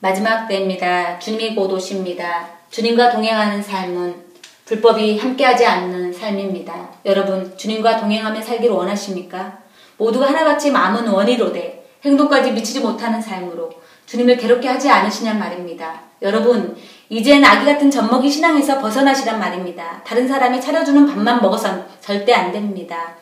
마지막 때입니다. 주님이 곧 오십니다. 주님과 동행하는 삶은 불법이 함께하지 않는 삶입니다. 여러분, 주님과 동행하며 살기를 원하십니까? 모두가 하나같이 마음은 원이로되 행동까지 미치지 못하는 삶으로 주님을 괴롭게 하지 않으시냔 말입니다. 여러분, 이젠 아기 같은 젖먹이 신앙에서 벗어나시란 말입니다. 다른 사람이 차려주는 밥만 먹어선 절대 안 됩니다.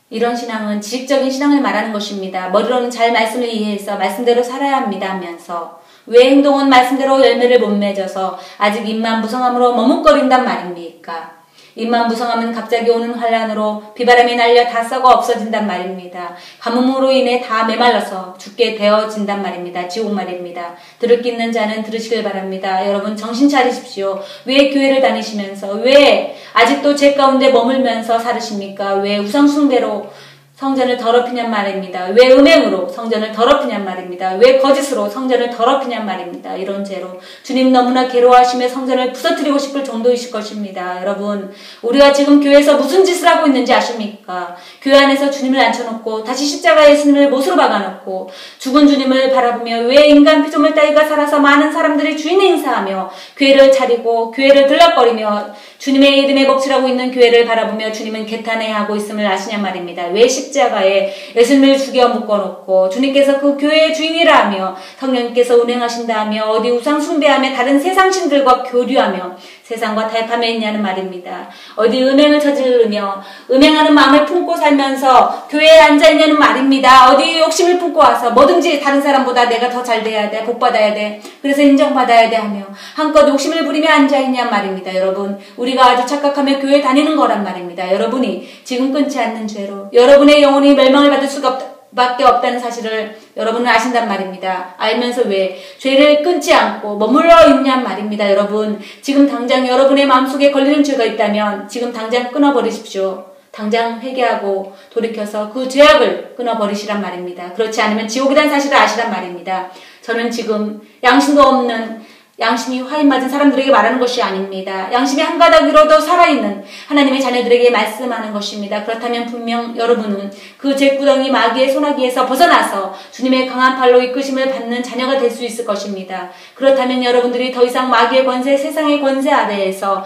이런 신앙은 지식적인 신앙을 말하는 것입니다. 머리로는 잘 말씀을 이해해서 말씀대로 살아야 합니다 하면서 왜 행동은 말씀대로 열매를 못 맺어서 아직 입만 무성함으로 머뭇거린단 말입니까? 입만 무성하면 갑자기 오는 환란으로 비바람이 날려 다 썩어 없어진단 말입니다. 가뭄으로 인해 다 메말라서 죽게 되어진단 말입니다. 지옥 말입니다. 들을 기 있는 자는 들으시길 바랍니다. 여러분 정신 차리십시오. 왜 교회를 다니시면서 왜 아직도 죄 가운데 머물면서 살으십니까? 왜 우상숭배로 성전을 더럽히냔 말입니다. 왜 음행으로 성전을 더럽히냔 말입니다. 왜 거짓으로 성전을 더럽히냔 말입니다. 이런 죄로 주님 너무나 괴로워하시며 성전을 부서뜨리고 싶을 정도이실 것입니다. 여러분, 우리가 지금 교회에서 무슨 짓을 하고 있는지 아십니까? 교회 안에서 주님을 앉혀놓고 다시 십자가에 예수님을 못으로 박아놓고 죽은 주님을 바라보며 왜 인간 피조물 따위가 살아서 많은 사람들이 주인 행사하며 교회를 차리고 교회를 들락거리며 주님의 이름에 먹칠하고 있는 교회를 바라보며 주님은 개탄해하고 있음을 아시냔 말입니다. 왜 십자가에 예수님을 죽여 묶어놓고 주님께서 그 교회의 주인이라 하며 성령님께서 운행하신다 하며 어디 우상 숭배하며 다른 세상 신들과 교류하며 세상과 타협하며 있냐는 말입니다. 어디 음행을 저지르며 음행하는 마음을 품고 살면서 교회에 앉아있냐는 말입니다. 어디 욕심을 품고 와서 뭐든지 다른 사람보다 내가 더 잘 돼야 돼, 복받아야 돼, 그래서 인정받아야 돼 하며 한껏 욕심을 부리며 앉아있냔 말입니다. 여러분, 우리가 아주 착각하며 교회 다니는 거란 말입니다. 여러분이 지금 끊지 않는 죄로 여러분의 영혼이 멸망을 받을 수밖에 없다는 사실을 여러분은 아신단 말입니다. 알면서 왜 죄를 끊지 않고 머물러 있냔 말입니다. 여러분, 지금 당장 여러분의 마음속에 걸리는 죄가 있다면 지금 당장 끊어버리십시오. 당장 회개하고 돌이켜서 그 죄악을 끊어버리시란 말입니다. 그렇지 않으면 지옥이란 사실을 아시란 말입니다. 저는 지금 양심도 없는 양심이 화인 맞은 사람들에게 말하는 것이 아닙니다. 양심이 한 가닥이라도 살아있는 하나님의 자녀들에게 말씀하는 것입니다. 그렇다면 분명 여러분은 그 죄구덩이 마귀의 소나기에서 벗어나서 주님의 강한 팔로 이끄심을 받는 자녀가 될 수 있을 것입니다. 그렇다면 여러분들이 더 이상 마귀의 권세, 세상의 권세 아래에서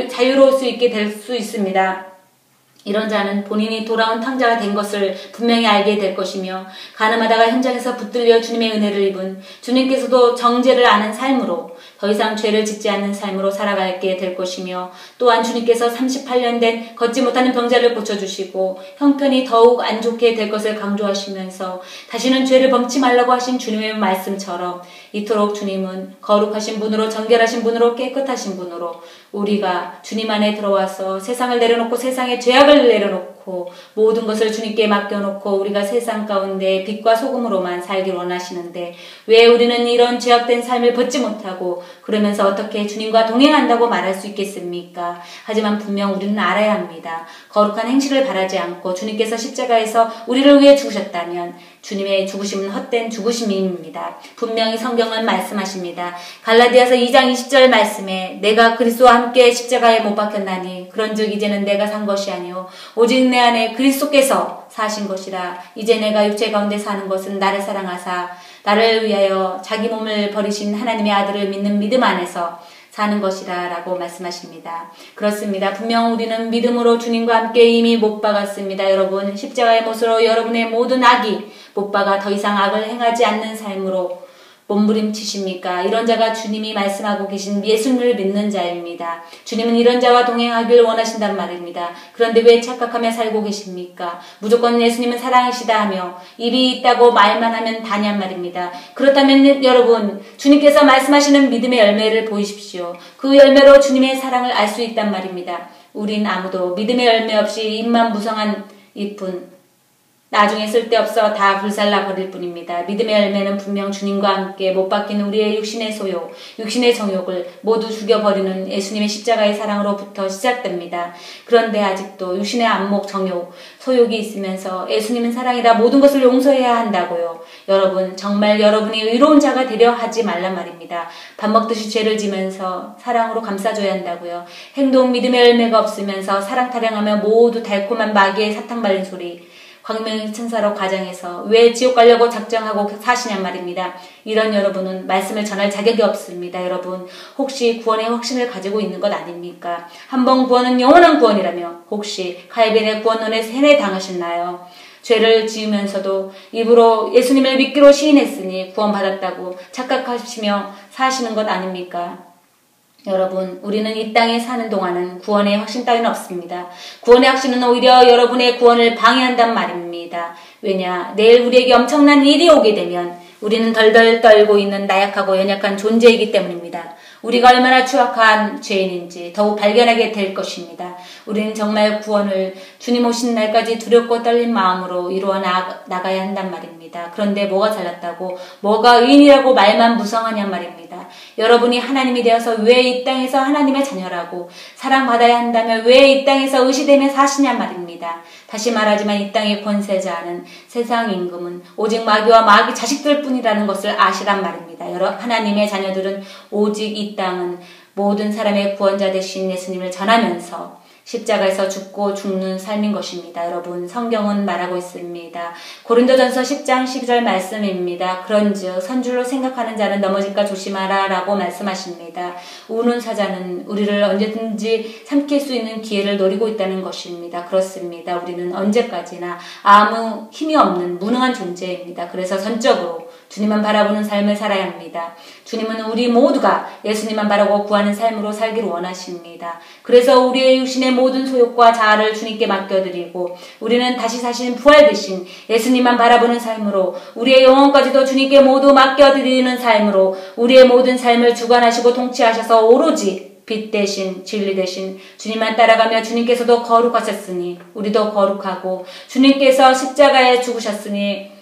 자유로울 수 있게 될 수 있습니다. 이런 자는 본인이 돌아온 탕자가 된 것을 분명히 알게 될 것이며 가늠하다가 현장에서 붙들려 주님의 은혜를 입은 주님께서도 정죄를 아는 삶으로 더 이상 죄를 짓지 않는 삶으로 살아가게 될 것이며 또한 주님께서 38년 된 걷지 못하는 병자를 고쳐주시고 형편이 더욱 안 좋게 될 것을 강조하시면서 다시는 죄를 범치 말라고 하신 주님의 말씀처럼 이토록 주님은 거룩하신 분으로 정결하신 분으로 깨끗하신 분으로 우리가 주님 안에 들어와서 세상을 내려놓고 세상의 죄악을 내려놓고 모든 것을 주님께 맡겨놓고 우리가 세상 가운데 빛과 소금으로만 살길 원하시는데 왜 우리는 이런 죄악된 삶을 벗지 못하고 그러면서 어떻게 주님과 동행한다고 말할 수 있겠습니까? 하지만 분명 우리는 알아야 합니다. 거룩한 행실을 바라지 않고 주님께서 십자가에서 우리를 위해 죽으셨다면 주님의 죽으심은 헛된 죽으심입니다. 분명히 성경은 말씀하십니다. 갈라디아서 2장 20절 말씀에 내가 그리스도와 함께 십자가에 못 박혔나니 그런즉 이제는 내가 산 것이 아니요 오직 내 안에 그리스도께서 사신 것이라. 이제 내가 육체 가운데 사는 것은 나를 사랑하사 나를 위하여 자기 몸을 버리신 하나님의 아들을 믿는 믿음 안에서 사는 것이라 라고 말씀하십니다. 그렇습니다. 분명 우리는 믿음으로 주님과 함께 이미 못 박았습니다. 여러분, 십자가의 못으로 여러분의 모든 악이 못 박아 더 이상 악을 행하지 않는 삶으로 몸부림치십니까? 이런 자가 주님이 말씀하고 계신 예수님을 믿는 자입니다. 주님은 이런 자와 동행하길 원하신단 말입니다. 그런데 왜 착각하며 살고 계십니까? 무조건 예수님은 사랑이시다 하며 입이 있다고 말만 하면 다냔 말입니다. 그렇다면 여러분, 주님께서 말씀하시는 믿음의 열매를 보이십시오. 그 열매로 주님의 사랑을 알 수 있단 말입니다. 우린 아무도 믿음의 열매 없이 입만 무성한 이뿐 나중에 쓸데없어 다 불살라 버릴 뿐입니다. 믿음의 열매는 분명 주님과 함께 못 박힌 우리의 육신의 소욕, 육신의 정욕을 모두 죽여버리는 예수님의 십자가의 사랑으로부터 시작됩니다. 그런데 아직도 육신의 안목, 정욕, 소욕이 있으면서 예수님은 사랑이라 모든 것을 용서해야 한다고요. 여러분, 정말 여러분이 의로운 자가 되려 하지 말란 말입니다. 밥 먹듯이 죄를 지면서 사랑으로 감싸줘야 한다고요. 행동, 믿음의 열매가 없으면서 사랑 타령하며 모두 달콤한 마귀의 사탕 발린 소리, 광명의 천사로 가정해서 왜 지옥 가려고 작정하고 사시냔 말입니다. 이런 여러분은 말씀을 전할 자격이 없습니다. 여러분 혹시 구원의 확신을 가지고 있는 것 아닙니까? 한 번 구원은 영원한 구원이라며 혹시 칼빈의 구원론에 세뇌당하셨나요? 죄를 지으면서도 입으로 예수님을 믿기로 시인했으니 구원받았다고 착각하시며 사시는 것 아닙니까? 여러분, 우리는 이 땅에 사는 동안은 구원의 확신 따위는 없습니다. 구원의 확신은 오히려 여러분의 구원을 방해한단 말입니다. 왜냐, 내일 우리에게 엄청난 일이 오게 되면 우리는 덜덜 떨고 있는 나약하고 연약한 존재이기 때문입니다. 우리가 얼마나 추악한 죄인인지 더욱 발견하게 될 것입니다. 우리는 정말 구원을 주님 오신 날까지 두렵고 떨린 마음으로 이루어 나가야 한단 말입니다. 그런데 뭐가 잘났다고, 뭐가 의인이라고 말만 무성하냔 말입니다. 여러분이 하나님이 되어서 왜 이 땅에서 하나님의 자녀라고 사랑받아야 한다며 왜 이 땅에서 의시되며 사시냔 말입니다. 다시 말하지만 이 땅의 권세자는 세상 임금은 오직 마귀와 마귀 자식들 뿐이라는 것을 아시란 말입니다. 하나님의 자녀들은 오직 이 땅은 모든 사람의 구원자 되신 예수님을 전하면서 십자가에서 죽고 죽는 삶인 것입니다. 여러분, 성경은 말하고 있습니다. 고린도전서 10장 12절 말씀입니다. 그런즉 선줄로 생각하는 자는 넘어질까 조심하라 라고 말씀하십니다. 우는 사자는 우리를 언제든지 삼킬 수 있는 기회를 노리고 있다는 것입니다. 그렇습니다. 우리는 언제까지나 아무 힘이 없는 무능한 존재입니다. 그래서 전적으로 주님만 바라보는 삶을 살아야 합니다. 주님은 우리 모두가 예수님만 바라고 구하는 삶으로 살기를 원하십니다. 그래서 우리의 육신의 모든 소욕과 자아를 주님께 맡겨드리고 우리는 다시 사신 부활 되신 예수님만 바라보는 삶으로 우리의 영혼까지도 주님께 모두 맡겨드리는 삶으로 우리의 모든 삶을 주관하시고 통치하셔서 오로지 빛 대신 진리 대신 주님만 따라가며 주님께서도 거룩하셨으니 우리도 거룩하고 주님께서 십자가에 죽으셨으니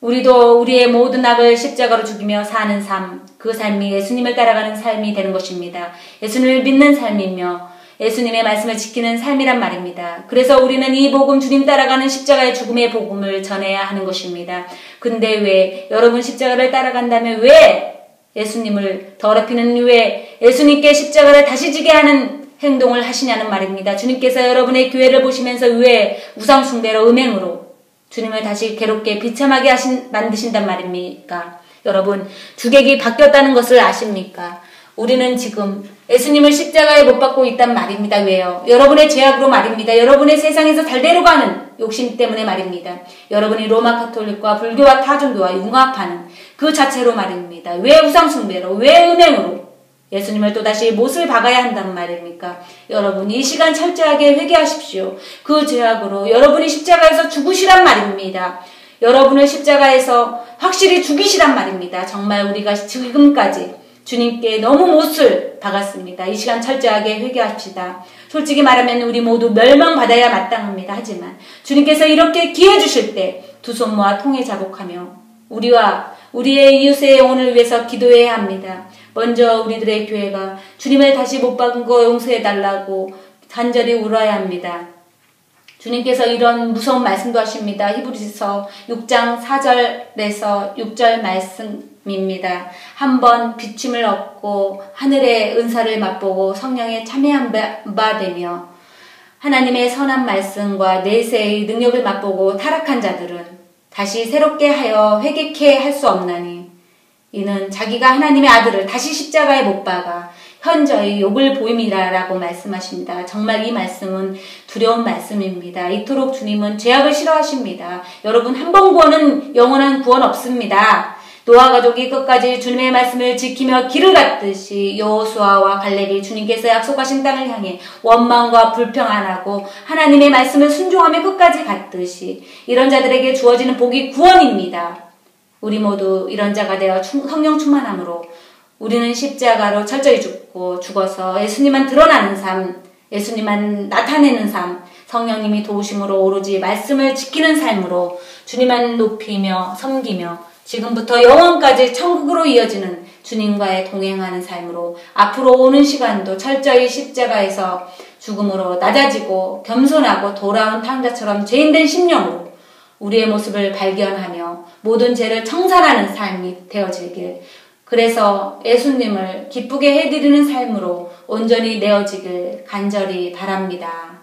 우리도 우리의 모든 악을 십자가로 죽이며 사는 삶, 그 삶이 예수님을 따라가는 삶이 되는 것입니다. 예수님을 믿는 삶이며 예수님의 말씀을 지키는 삶이란 말입니다. 그래서 우리는 이 복음, 주님 따라가는 십자가의 죽음의 복음을 전해야 하는 것입니다. 근데 왜 여러분 십자가를 따라간다면 왜 예수님을 더럽히는 왜 예수님께 십자가를 다시 지게 하는 행동을 하시냐는 말입니다. 주님께서 여러분의 교회를 보시면서 왜 우상숭배로 음행으로 주님을 다시 괴롭게 비참하게 만드신단 말입니까? 여러분, 주객이 바뀌었다는 것을 아십니까? 우리는 지금 예수님을 십자가에 못 박고 있단 말입니다. 왜요? 여러분의 죄악으로 말입니다. 여러분의 세상에서 잘대로 가는 욕심 때문에 말입니다. 여러분이 로마 카톨릭과 불교와 타종교와 융합하는 그 자체로 말입니다. 왜 우상숭배로, 왜 음행으로 예수님을 또다시 못을 박아야 한단 말입니까? 여러분, 이 시간 철저하게 회개하십시오. 그 죄악으로 여러분이 십자가에서 죽으시란 말입니다. 여러분을 십자가에서 확실히 죽이시란 말입니다. 정말 우리가 지금까지 주님께 너무 못을 박았습니다. 이 시간 철저하게 회개합시다. 솔직히 말하면 우리 모두 멸망받아야 마땅합니다. 하지만 주님께서 이렇게 기회 주실 때 두 손 모아 통에 자복하며 우리와 우리의 이웃의 영혼을 위해서 기도해야 합니다. 먼저 우리들의 교회가 주님을 다시 못 박은 거 용서해달라고 간절히 울어야 합니다. 주님께서 이런 무서운 말씀도 하십니다. 히브리서 6장 4절에서 6절 말씀입니다. 한번 비침을 얻고 하늘의 은사를 맛보고 성령에 참여한 바 되며 하나님의 선한 말씀과 내세의 능력을 맛보고 타락한 자들은 다시 새롭게 하여 회개케 할 수 없나니 이는 자기가 하나님의 아들을 다시 십자가에 못 박아 현저히 욕을 보임이라라고 말씀하십니다. 정말 이 말씀은 두려운 말씀입니다. 이토록 주님은 죄악을 싫어하십니다. 여러분, 한 번 구원은 영원한 구원 없습니다. 노아 가족이 끝까지 주님의 말씀을 지키며 길을 갔듯이 여호수아와 갈렙이 주님께서 약속하신 땅을 향해 원망과 불평 안 하고 하나님의 말씀을 순종하며 끝까지 갔듯이 이런 자들에게 주어지는 복이 구원입니다. 우리 모두 이런 자가 되어 성령 충만함으로 우리는 십자가로 철저히 죽어서 예수님만 드러나는 삶, 예수님만 나타내는 삶, 성령님이 도우심으로 오로지 말씀을 지키는 삶으로 주님만 높이며 섬기며 지금부터 영원까지 천국으로 이어지는 주님과의 동행하는 삶으로 앞으로 오는 시간도 철저히 십자가에서 죽음으로 낮아지고 겸손하고 돌아온 탕자처럼 죄인된 심령으로 우리의 모습을 발견하며 모든 죄를 청산하는 삶이 되어지길, 그래서 예수님을 기쁘게 해드리는 삶으로 온전히 내어지길 간절히 바랍니다.